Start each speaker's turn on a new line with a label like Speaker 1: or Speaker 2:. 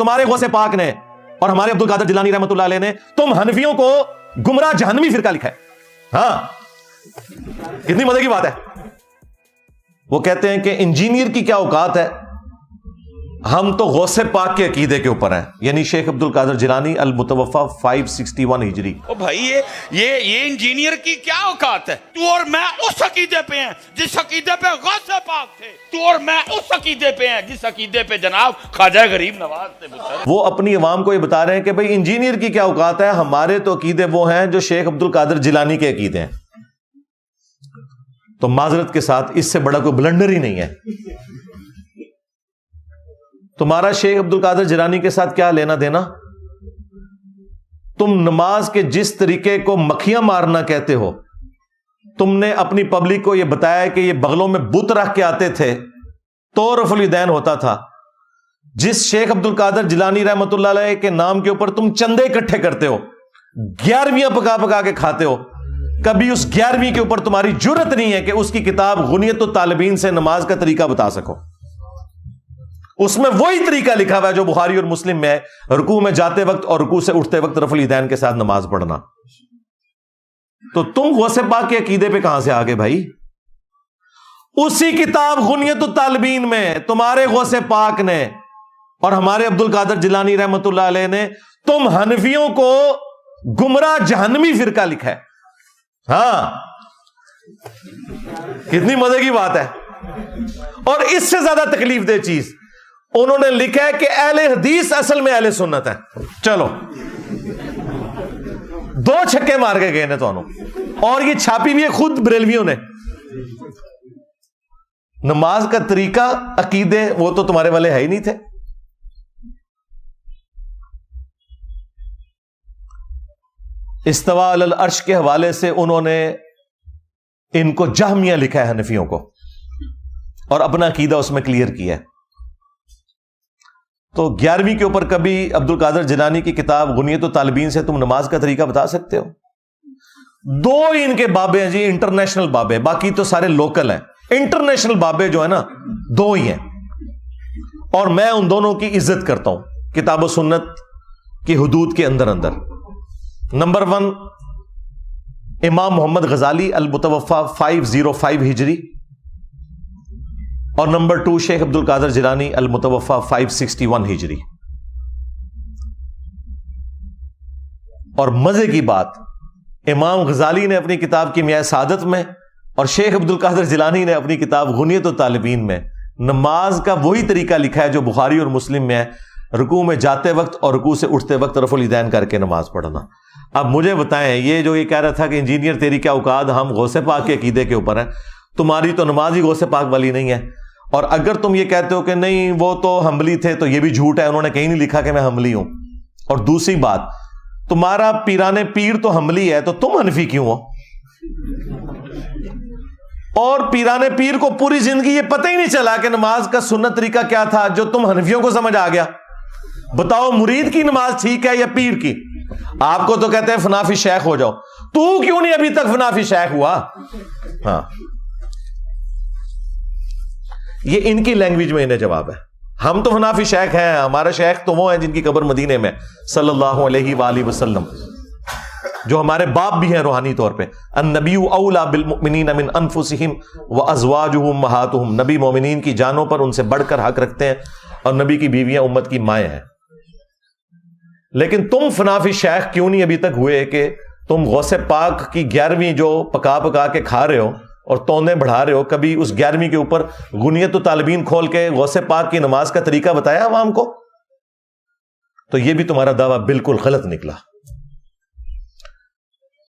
Speaker 1: تمہارے غوث پاک نے اور ہمارے عبد القادر جیلانی رحمۃ اللہ علیہ نے تم حنفیوں کو گمراہ جہنمی فرقہ لکھا ہے. ہاں کتنی مزے کی بات ہے. وہ کہتے ہیں کہ انجینئر کی کیا اوقات ہے, ہم تو غوث پاک کے عقیدے کے اوپر ہیں. یعنی شیخ عبد القادر جیلانی المتوفا 561 ہجری.
Speaker 2: او بھائی یہ انجینئر کی کیا اوقات ہے؟ تو اور میں اس عقیدے پہ ہیں جس عقیدے پہ غوث پاک تھے, تو اور میں اس عقیدے پہ ہیں جس عقیدے پہ جناب خواجہ غریب نواز تھے.
Speaker 1: وہ اپنی عوام کو یہ بتا رہے ہیں کہ بھئی انجینئر کی کیا اوقات ہے, ہمارے تو عقیدے وہ ہیں جو شیخ عبد القادر جیلانی کے عقیدے ہیں. تو معذرت کے ساتھ اس سے بڑا کوئی بلنڈر ہی نہیں ہے. تمہارا شیخ عبد القادر جیلانی کے ساتھ کیا لینا دینا؟ تم نماز کے جس طریقے کو مکھیاں مارنا کہتے ہو, تم نے اپنی پبلک کو یہ بتایا کہ یہ بغلوں میں بت رکھ کے آتے تھے تو رفع الیدین ہوتا تھا. جس شیخ عبد القادر جیلانی رحمۃ اللہ علیہ کے نام کے اوپر تم چندے اکٹھے کرتے ہو, 11ویں پکا پکا کے کھاتے ہو, کبھی اس 11ویں کے اوپر تمہاری جرت نہیں ہے کہ اس کی کتاب غنیت الطالبین سے نماز کا طریقہ بتا سکو. اس میں وہی طریقہ لکھا ہوا ہے جو بخاری اور مسلم میں ہے, رکوع میں جاتے وقت اور رکوع سے اٹھتے وقت رفع الیدین کے ساتھ نماز پڑھنا. تو تم غوث پاک کے عقیدے پہ کہاں سے آگے بھائی؟ اسی کتاب غنیت الطالبین میں تمہارے غوث پاک نے اور ہمارے عبد القادر جیلانی رحمۃ اللہ علیہ نے تم حنفیوں کو گمراہ جہنمی فرقہ لکھا ہے. ہاں کتنی مزے کی بات ہے. اور اس سے زیادہ تکلیف دہ چیز انہوں نے لکھا ہے کہ اہل حدیث اصل میں اہل سنت ہے. چلو 2 چھکے مار کے گئے نے تو اور یہ چھاپی بھی ہے خود بریلویوں نے. نماز کا طریقہ عقیدے وہ تو تمہارے والے ہے ہی نہیں تھے. استوا علی العرش کے حوالے سے انہوں نے ان کو جہمیہ لکھا ہے حنفیوں کو, اور اپنا عقیدہ اس میں کلیئر کیا ہے. تو 11ویں کے اوپر کبھی عبد القادر جیلانی کی کتاب غنیت الطالبین سے تم نماز کا طریقہ بتا سکتے ہو؟ 2 ہی ان کے بابے ہیں جی, انٹرنیشنل بابے, باقی تو سارے لوکل ہیں. انٹرنیشنل بابے جو ہے نا 2 ہی ہیں, اور میں ان دونوں کی عزت کرتا ہوں کتاب و سنت کی حدود کے اندر. نمبر 1 امام محمد غزالی المتوفا 505 ہجری, اور نمبر 2 شیخ عبد القادر جیلانی المتوفا 561 ہجری. اور مزے کی بات, امام غزالی نے اپنی کتاب کیمیائے سعادت میں اور شیخ عبد القادر جیلانی نے اپنی کتاب غنیت الطالبین میں نماز کا وہی طریقہ لکھا ہے جو بخاری اور مسلم میں ہے, رکوع میں جاتے وقت اور رکوع سے اٹھتے وقت رفع الیدین کر کے نماز پڑھنا. اب مجھے بتائیں, یہ جو یہ کہہ رہا تھا کہ انجینئر تیری کیا اوقات, ہم غوث پاک کے عقیدے کے اوپر ہیں, تمہاری تو نماز ہی غوث پاک والی نہیں ہے. اور اگر تم یہ کہتے ہو کہ نہیں وہ تو حنبلی تھے, تو یہ بھی جھوٹ ہے, انہوں نے کہیں نہیں لکھا کہ میں حنبلی ہوں. اور دوسری بات, تمہارا پیران پیر تو حنبلی ہے, تو تم حنفی کیوں ہو؟ اور پیران پیر کو پوری زندگی یہ پتہ ہی نہیں چلا کہ نماز کا سنت طریقہ کیا تھا جو تم حنفیوں کو سمجھ آ گیا. بتاؤ مرید کی نماز ٹھیک ہے یا پیر کی؟ آپ کو تو کہتے ہیں فنافی شیخ ہو جاؤ, تو کیوں نہیں ابھی تک فنافی شیخ ہوا؟ ہاں یہ ان کی لینگویج میں انہیں جواب ہے. ہم تو فنافی شیخ ہیں, ہمارا شیخ تو وہ ہیں جن کی قبر مدینے میں صلی اللہ علیہ وآلہ وسلم, جو ہمارے باپ بھی ہیں روحانی طور پہ. النبی اولا بالمؤمنین من انفسہم وازواجہ امہاتہم, نبی مومنین کی جانوں پر ان سے بڑھ کر حق رکھتے ہیں, اور نبی کی بیویاں امت کی مائیں ہیں. لیکن تم فنافی شیخ کیوں نہیں ابھی تک ہوئے کہ تم غوث پاک کی 11ویں جو پکا پکا کے کھا رہے ہو اور تونے بڑھا رہے ہو, کبھی اس 11ویں کے اوپر غنیت الطالبین کھول کے غوث پاک کی نماز کا طریقہ بتایا عوام کو؟ تو یہ بھی تمہارا دعویٰ بالکل غلط نکلا.